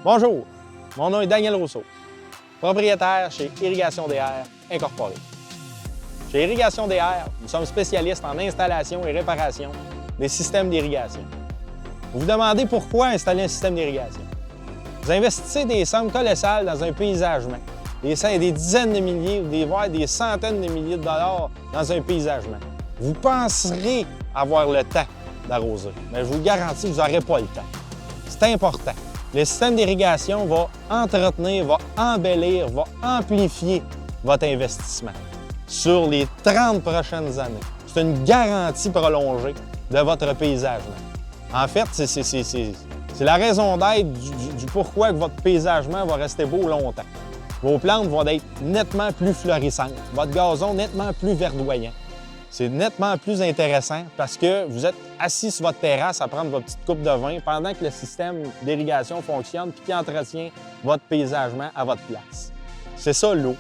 Bonjour, mon nom est Daniel Rousseau, propriétaire chez Irrigation DR Incorporée. Chez Irrigation DR, nous sommes spécialistes en installation et réparation des systèmes d'irrigation. Vous vous demandez pourquoi installer un système d'irrigation. Vous investissez des sommes colossales dans un paysagement, des dizaines de milliers, voire des centaines de milliers de dollars dans un paysagement. Vous penserez avoir le temps d'arroser, mais je vous garantis que vous n'aurez pas le temps. C'est important. Le système d'irrigation va entretenir, va embellir, va amplifier votre investissement sur les 30 prochaines années. C'est une garantie prolongée de votre paysagement. En fait, c'est la raison d'être du pourquoi que votre paysagement va rester beau longtemps. Vos plantes vont être nettement plus florissantes, votre gazon nettement plus verdoyant. C'est nettement plus intéressant parce que vous êtes assis sur votre terrasse à prendre votre petite coupe de vin pendant que le système d'irrigation fonctionne puis qui entretient votre paysagement à votre place. C'est ça l'eau.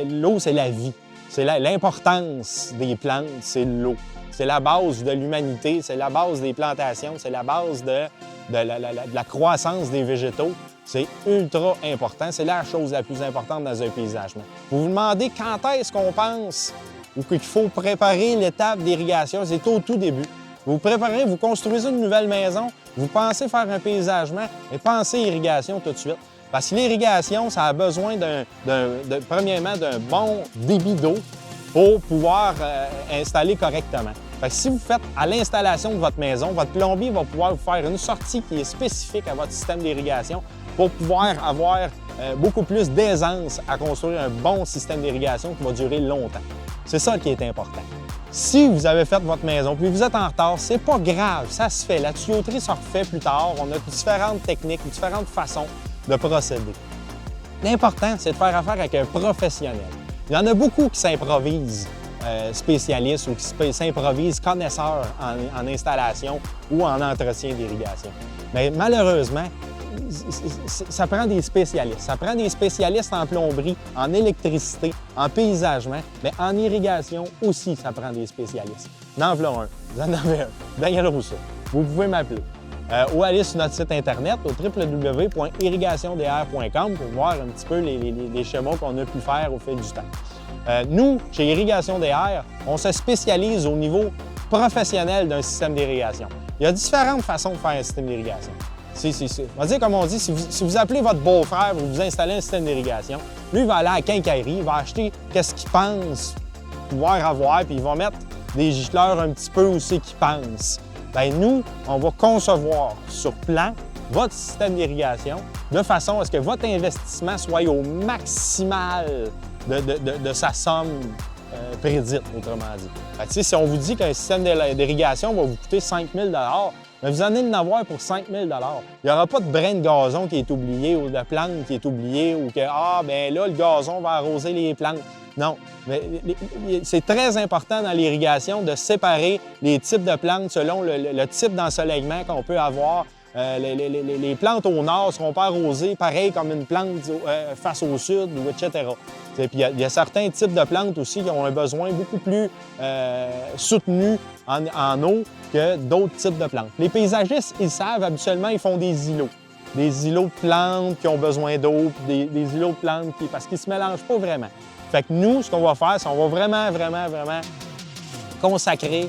L'eau, c'est la vie. C'est l'importance des plantes, c'est l'eau. C'est la base de l'humanité, c'est la base des plantations, c'est la base de la croissance des végétaux. C'est ultra important. C'est la chose la plus importante dans un paysagement. Vous vous demandez quand est-ce qu'on pense ou qu'il faut préparer l'étape d'irrigation, c'est au tout début. Vous préparez, vous construisez une nouvelle maison, vous pensez faire un paysagement, mais pensez irrigation tout de suite. Parce que l'irrigation, ça a besoin premièrement d'un bon débit d'eau pour pouvoir installer correctement. Fait que si vous faites à l'installation de votre maison, votre plombier va pouvoir vous faire une sortie qui est spécifique à votre système d'irrigation pour pouvoir avoir beaucoup plus d'aisance à construire un bon système d'irrigation qui va durer longtemps. C'est ça qui est important. Si vous avez fait votre maison puis vous êtes en retard, c'est pas grave, ça se fait. La tuyauterie se refait plus tard. On a différentes techniques, différentes façons de procéder. L'important, c'est de faire affaire avec un professionnel. Il y en a beaucoup qui s'improvisent spécialistes ou qui s'improvisent connaisseurs en installation ou en entretien d'irrigation. Mais malheureusement, ça prend des spécialistes. Ça prend des spécialistes en plomberie, en électricité, en paysagement, mais en irrigation aussi, ça prend des spécialistes. En voilà un. Vous en avez un. Daniel Rousseau. Vous pouvez m'appeler. Ou aller sur notre site Internet au www.irrigationdr.com pour voir un petit peu les schémas qu'on a pu faire au fil du temps. Nous, chez Irrigation DR, on se spécialise au niveau professionnel d'un système d'irrigation. Il y a différentes façons de faire un système d'irrigation. On va dire comme on dit, si vous appelez votre beau-frère pour vous installer un système d'irrigation, lui, il va aller à la quincaillerie, il va acheter qu'est-ce qu'il pense pouvoir avoir, puis il va mettre des gicleurs un petit peu où c'est qu'il pense. Bien, nous, on va concevoir sur plan votre système d'irrigation de façon à ce que votre investissement soit au maximal de sa somme prédite, autrement dit. Fait que, si on vous dit qu'un système d'irrigation va vous coûter 5 000 mais vous en allez en avoir pour 5 000 Il n'y aura pas de brin de gazon qui est oublié ou de plante qui est oubliée ou que, bien là, le gazon va arroser les plantes. Non, mais c'est très important dans l'irrigation de séparer les types de plantes selon le type d'ensoleillement qu'on peut avoir. Les plantes au nord ne seront pas arrosées pareil comme une plante face au sud, etc. Puis il y a certains types de plantes aussi qui ont un besoin beaucoup plus soutenu en eau que d'autres types de plantes. Les paysagistes, ils savent, habituellement, ils font des îlots. Des îlots de plantes qui ont besoin d'eau, puis des îlots de plantes parce qu'ils ne se mélangent pas vraiment. Fait que nous, ce qu'on va faire, c'est qu'on va vraiment consacrer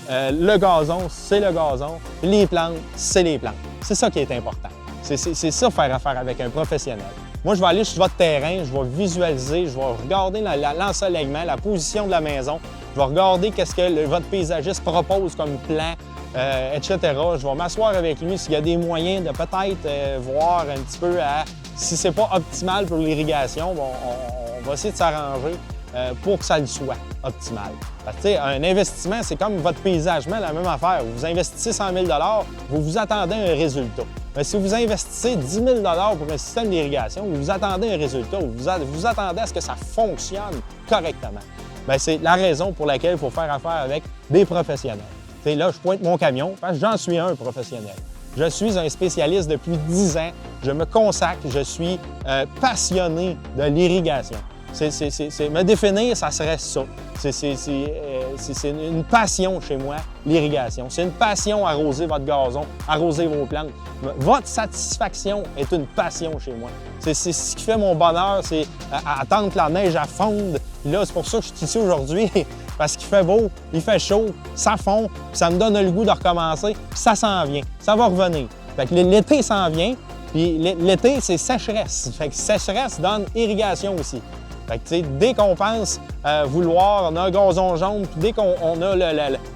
le gazon, c'est le gazon, les plantes, c'est les plantes. C'est ça qui est important. C'est ça, faire affaire avec un professionnel. Moi, je vais aller sur votre terrain, je vais visualiser, je vais regarder l'ensoleillement, la position de la maison, je vais regarder qu'est-ce que votre paysagiste propose comme plan, etc. Je vais m'asseoir avec lui s'il y a des moyens de peut-être voir un petit peu si c'est pas optimal pour l'irrigation, on va essayer de s'arranger pour que ça le soit optimal. Parce que, un investissement, c'est comme votre paysagement, la même affaire. Vous investissez 100 000 vous vous attendez à un résultat. Mais si vous investissez 10 000 pour un système d'irrigation, vous attendez un résultat, vous attendez à ce que ça fonctionne correctement. Bien, c'est la raison pour laquelle il faut faire affaire avec des professionnels. T'sais, là, je pointe mon camion parce que j'en suis un professionnel. Je suis un spécialiste depuis 10 ans. Je me consacre, je suis passionné de l'irrigation. Me définir, ça serait ça. C'est une passion chez moi, l'irrigation. C'est une passion arroser votre gazon, arroser vos plantes. Votre satisfaction est une passion chez moi. C'est ce qui fait mon bonheur, c'est attendre que la neige fonde. Puis là, c'est pour ça que je suis ici aujourd'hui, parce qu'il fait beau, il fait chaud, ça fond, puis ça me donne le goût de recommencer, puis ça s'en vient, ça va revenir. Fait que l'été s'en vient, puis l'été, c'est sécheresse. Fait que sécheresse donne irrigation aussi. Fait que, tu sais, dès qu'on pense vouloir, on a un gazon jaune, puis dès qu'on a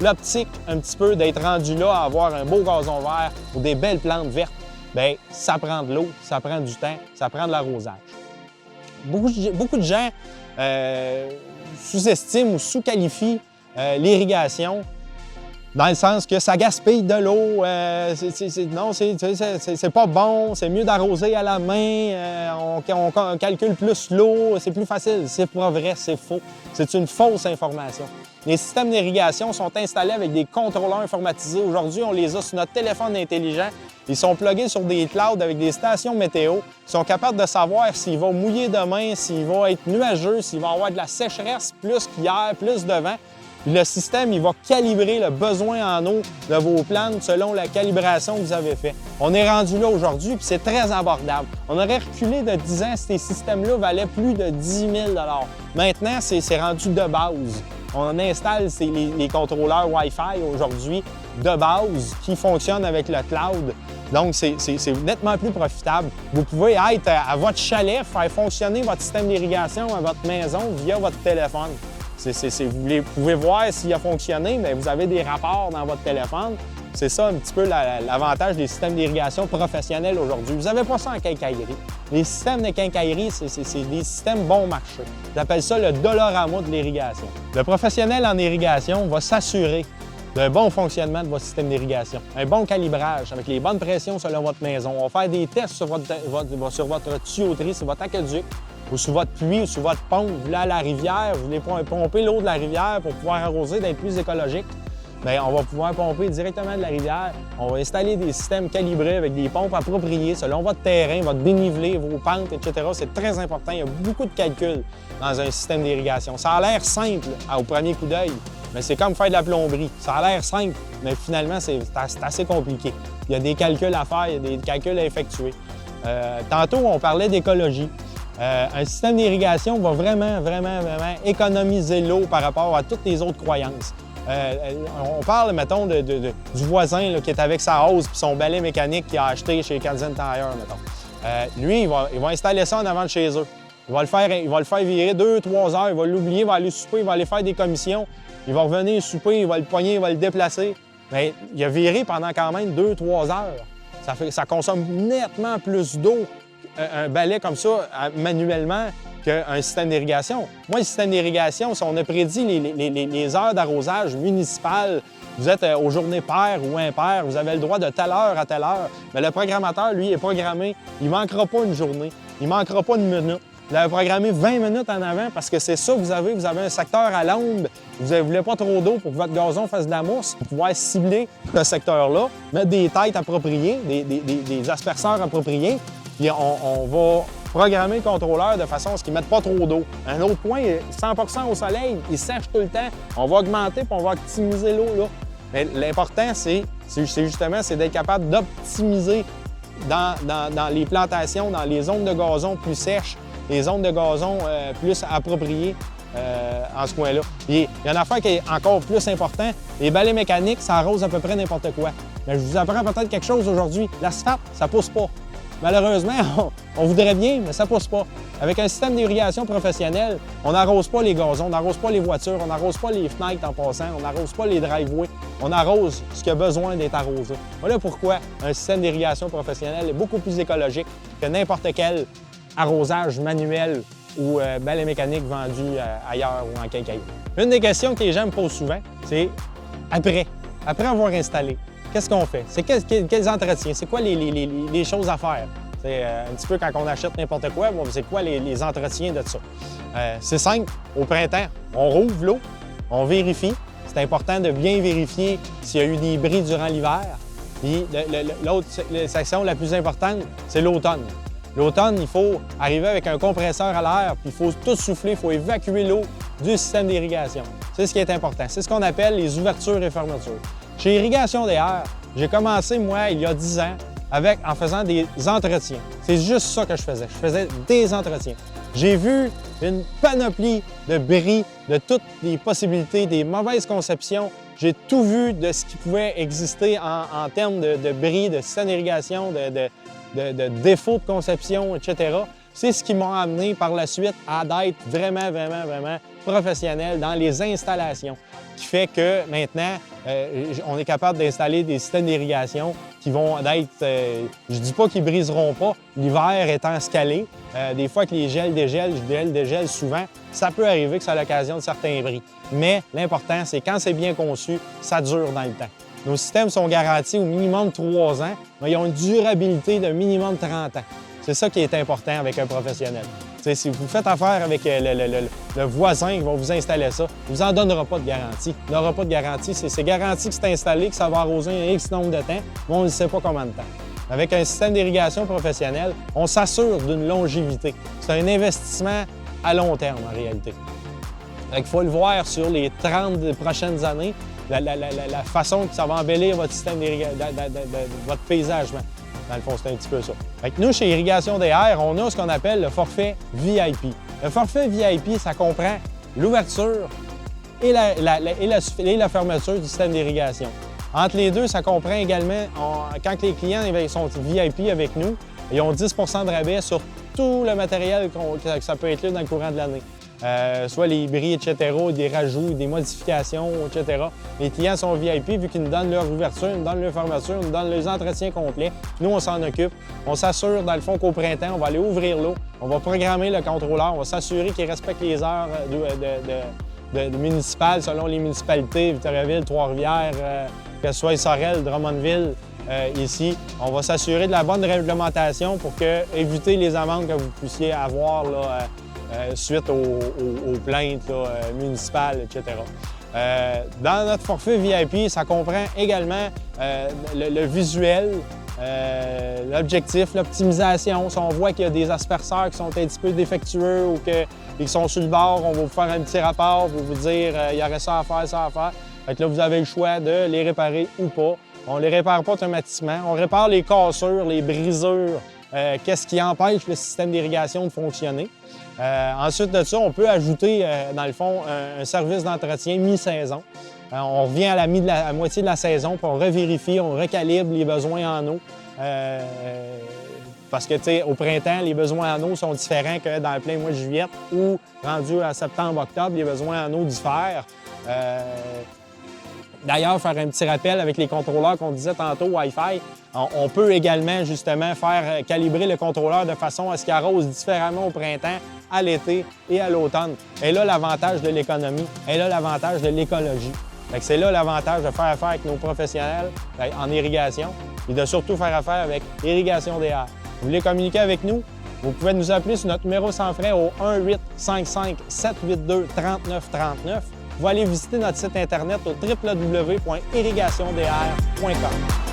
l'optique un petit peu d'être rendu là à avoir un beau gazon vert ou des belles plantes vertes, bien, ça prend de l'eau, ça prend du temps, ça prend de l'arrosage. Beaucoup de gens sous-estiment ou sous-qualifient l'irrigation dans le sens que ça gaspille de l'eau. Non, c'est pas bon, c'est mieux d'arroser à la main, on calcule plus l'eau, c'est plus facile. C'est pas vrai, c'est faux. C'est une fausse information. Les systèmes d'irrigation sont installés avec des contrôleurs informatisés. Aujourd'hui, on les a sur notre téléphone intelligent. Ils sont plugués sur des clouds avec des stations météo. Ils sont capables de savoir s'il va mouiller demain, s'il va être nuageux, s'il va y avoir de la sécheresse plus qu'hier, plus de vent. Puis le système, il va calibrer le besoin en eau de vos plantes selon la calibration que vous avez faite. On est rendu là aujourd'hui, puis c'est très abordable. On aurait reculé de 10 ans, ces systèmes-là valaient plus de 10 000 $. Maintenant, c'est rendu de base. On installe les contrôleurs Wi-Fi aujourd'hui de base qui fonctionnent avec le cloud. Donc, c'est nettement plus profitable. Vous pouvez être à votre chalet, faire fonctionner votre système d'irrigation à votre maison via votre téléphone. Vous pouvez voir s'il a fonctionné, mais vous avez des rapports dans votre téléphone. C'est ça un petit peu l'avantage des systèmes d'irrigation professionnels aujourd'hui. Vous n'avez pas ça en quincaillerie. Les systèmes de quincaillerie, c'est des systèmes bon marché. J'appelle ça le dollarama de l'irrigation. Le professionnel en irrigation va s'assurer d'un bon fonctionnement de votre système d'irrigation, un bon calibrage avec les bonnes pressions selon votre maison. On va faire des tests sur votre tuyauterie, sur votre aqueduc, ou sur votre puits, ou sur votre pompe. Vous voulez à la rivière, vous voulez pomper l'eau de la rivière pour pouvoir arroser, d'être plus écologique. Bien, on va pouvoir pomper directement de la rivière. On va installer des systèmes calibrés avec des pompes appropriées selon votre terrain, votre dénivelé, vos pentes, etc. C'est très important. Il y a beaucoup de calculs dans un système d'irrigation. Ça a l'air simple au premier coup d'œil, mais c'est comme faire de la plomberie. Ça a l'air simple, mais finalement, c'est assez compliqué. Il y a des calculs à faire, il y a des calculs à effectuer. Tantôt, on parlait d'écologie. Un système d'irrigation va vraiment économiser l'eau par rapport à toutes les autres croyances. On parle, mettons, du voisin là, qui est avec sa hose et son balai mécanique qu'il a acheté chez Canadian Tire, mettons. Lui, il va installer ça en avant de chez eux. Il va le faire virer 2-3 heures, il va l'oublier, il va aller souper, il va aller faire des commissions, il va revenir souper, il va le pogner, il va le déplacer. Mais il a viré pendant quand même 2-3 heures. Ça consomme nettement plus d'eau, un balai comme ça, manuellement, qu'un système d'irrigation. Moi, le système d'irrigation, si on a prédit les heures d'arrosage municipales, vous êtes aux journées paires ou impaires, vous avez le droit de telle heure à telle heure. Mais le programmateur, lui, est programmé. Il ne manquera pas une journée, il ne manquera pas une minute. Vous l'avez programmé 20 minutes en avant parce que c'est ça que vous avez. Vous avez un secteur à l'ombre. Vous ne voulez pas trop d'eau pour que votre gazon fasse de la mousse. Pour pouvoir cibler ce secteur-là, mettre des têtes appropriées, des asperceurs appropriés. Puis on va programmer le contrôleur de façon à ce qu'il ne mette pas trop d'eau. Un autre point, 100% au soleil, il sèche tout le temps. On va augmenter puis on va optimiser l'eau là. Mais l'important, c'est d'être capable d'optimiser dans les plantations, dans les zones de gazon plus sèches, les zones de gazon plus appropriées en ce coin-là. Il y a une affaire qui est encore plus importante. Les balais mécaniques, ça arrose à peu près n'importe quoi. Mais je vous apprends peut-être quelque chose aujourd'hui. L'asphalte, ça ne pousse pas. Malheureusement, on voudrait bien, mais ça ne pousse pas. Avec un système d'irrigation professionnel, on n'arrose pas les gazons, on n'arrose pas les voitures, on n'arrose pas les fenêtres en passant, on n'arrose pas les driveways, on arrose ce qui a besoin d'être arrosé. Voilà pourquoi un système d'irrigation professionnel est beaucoup plus écologique que n'importe quel arrosage manuel ou balai mécanique vendu ailleurs ou en quincaillerie. Une des questions que les gens me posent souvent, c'est après avoir installé, qu'est-ce qu'on fait? C'est quels entretiens? C'est quoi les choses à faire? C'est un petit peu quand on achète n'importe quoi, bon, c'est quoi les entretiens de ça? C'est simple. Au printemps, on rouvre l'eau, on vérifie. C'est important de bien vérifier s'il y a eu des bris durant l'hiver. Puis l'autre section la plus importante, c'est l'automne. L'automne, il faut arriver avec un compresseur à l'air, puis il faut tout souffler, il faut évacuer l'eau du système d'irrigation. C'est ce qui est important. C'est ce qu'on appelle les ouvertures et fermetures. Chez Irrigation DR, j'ai commencé, moi, il y a 10 ans, en faisant des entretiens. C'est juste ça que je faisais. Je faisais des entretiens. J'ai vu une panoplie de bris, de toutes les possibilités, des mauvaises conceptions. J'ai tout vu de ce qui pouvait exister en termes de bris, de système d'irrigation, de défauts de conception, etc. C'est ce qui m'a amené par la suite à être vraiment professionnel dans les installations, qui fait que maintenant, on est capable d'installer des systèmes d'irrigation qui vont être, je dis pas qu'ils briseront pas, l'hiver étant scalé. Des fois que les gels dégèlent souvent, ça peut arriver que c'est à l'occasion de certains bris. Mais l'important, c'est quand c'est bien conçu, ça dure dans le temps. Nos systèmes sont garantis au minimum 3 ans, mais ils ont une durabilité de minimum 30 ans. C'est ça qui est important avec un professionnel. T'sais, si vous faites affaire avec le voisin qui va vous installer ça, il ne vous en donnera pas de garantie. Il n'aura pas de garantie. C'est garanti que c'est installé, que ça va arroser un X nombre de temps, mais on ne sait pas combien de temps. Avec un système d'irrigation professionnel, on s'assure d'une longévité. C'est un investissement à long terme, en réalité. Il faut le voir sur les 30 prochaines années, la façon que ça va embellir votre système votre paysagement. Dans le fond, c'est un petit peu ça. Fait que nous, chez Irrigation DR, on a ce qu'on appelle le forfait VIP. Le forfait VIP, ça comprend l'ouverture et la fermeture du système d'irrigation. Entre les deux, ça comprend également, quand les clients sont VIP avec nous, ils ont 10 de rabais sur tout le matériel que ça peut être là dans le courant de l'année. Soit les bris, etc., des rajouts, des modifications, etc. Les clients sont VIP vu qu'ils nous donnent leur ouverture, ils nous donnent leur fermeture, ils nous donnent les entretiens complets. Nous, on s'en occupe. On s'assure, dans le fond, qu'au printemps, on va aller ouvrir l'eau, on va programmer le contrôleur, on va s'assurer qu'il respecte les heures municipales selon les municipalités, Victoriaville, Trois-Rivières, que ce soit Sorel, Drummondville. Ici, on va s'assurer de la bonne réglementation pour éviter les amendes que vous puissiez avoir là, suite aux plaintes municipales, etc. Dans notre forfait VIP, ça comprend également le visuel, l'objectif, l'optimisation. Si on voit qu'il y a des asperceurs qui sont un petit peu défectueux ou qu'ils sont sur le bord, on va vous faire un petit rapport pour vous dire il y aurait ça à faire, ça à faire. Fait que là, vous avez le choix de les réparer ou pas. On ne les répare pas automatiquement. On répare les cassures, les brisures, qu'est-ce qui empêche le système d'irrigation de fonctionner. Ensuite de ça, on peut ajouter, dans le fond, un service d'entretien mi-saison. On revient à la moitié de la saison, puis on revérifie, on recalibre les besoins en eau. Parce que, tu sais, au printemps, les besoins en eau sont différents que dans le plein mois de juillet ou rendu à septembre-octobre, les besoins en eau diffèrent. D'ailleurs, faire un petit rappel avec les contrôleurs qu'on disait tantôt, Wi-Fi, on peut également, justement, faire calibrer le contrôleur de façon à ce qu'il arrose différemment au printemps, à l'été et à l'automne. Et là, l'avantage de l'économie, et là, l'avantage de l'écologie. C'est là l'avantage de faire affaire avec nos professionnels en irrigation et de surtout faire affaire avec Irrigation DR. Vous voulez communiquer avec nous? Vous pouvez nous appeler sur notre numéro sans frais au 1-855-782-3939. Vous allez visiter notre site Internet au www.irrigationdr.com.